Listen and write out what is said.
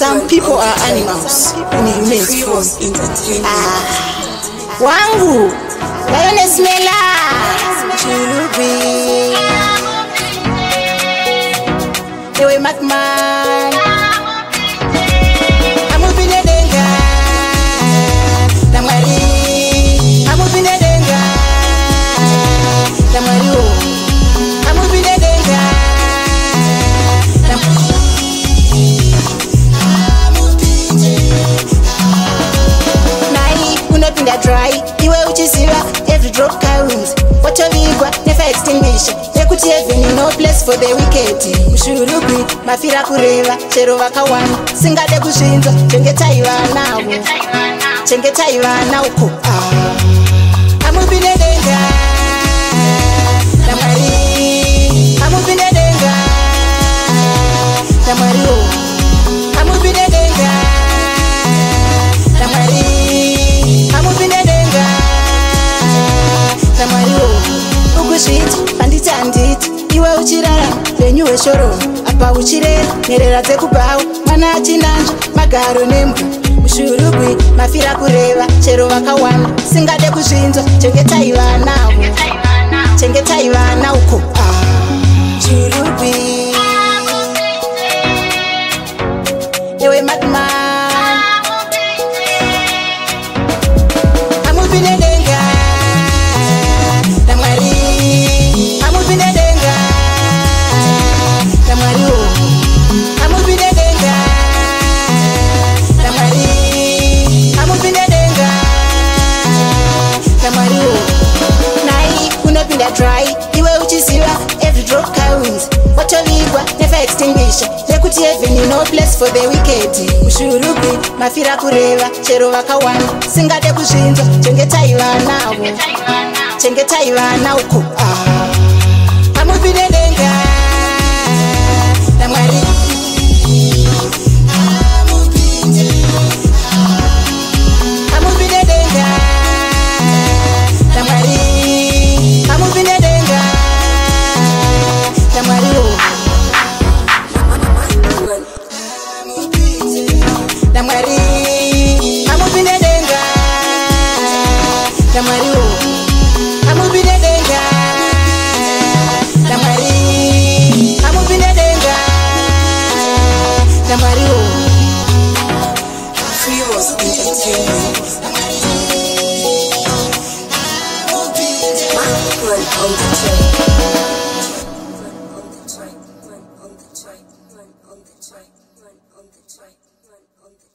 Some people are animals in human form. Wangu, Lioness Mela, Chulubi, Ewe Macman, Amubine Denga, Namari, Amubine Denga, Namario, Amubine Denga, Unapinda dry, iwe uchisiwa, every drop counts. Watovigwa, never extinguisher. Yekuti heaven, no place for the wicked. Mushurubi, mafira kureva, chero wakawana. Singade kushinza, chengeta iwana uko. Amubine denga, Namari, Amubine denga, Namario, Amubine denga, Namari, Amubine denga, Namario, Ugushiti, Panditi anditi, iwe uchirara, venyu weshoro, apa uchirera, nerera tekubao, mana achinanjo, magaro nembu, Mushurubi, mafira kureva, chero wakawana, singade kushinzo, chengeta ivana uko. Mushurubi, ewe Macman, Amubine denga, Namari, Amubine denga, Namario, Amubine denga, Namari, Amubine denga, Namario. Nai, unapinda dry, iwe uchisiwa, every drop counts. Watovigwa, never extinguisher. Yekuti heaven, no place for the wicked. Mushurubi, mafira kureva, chero wakawana. Singade kushinzo, chengeta ivana uko. Amubine denga, Namari, Amubine denga, Namari, Amubine denga, Namario, Namari, Amubine denga, Namario, Amubine denga, Namari, Amubine denga, Namario. Freeros Entertainment. Macman on the track. On the track. On the track. On the track. On the track. On the track.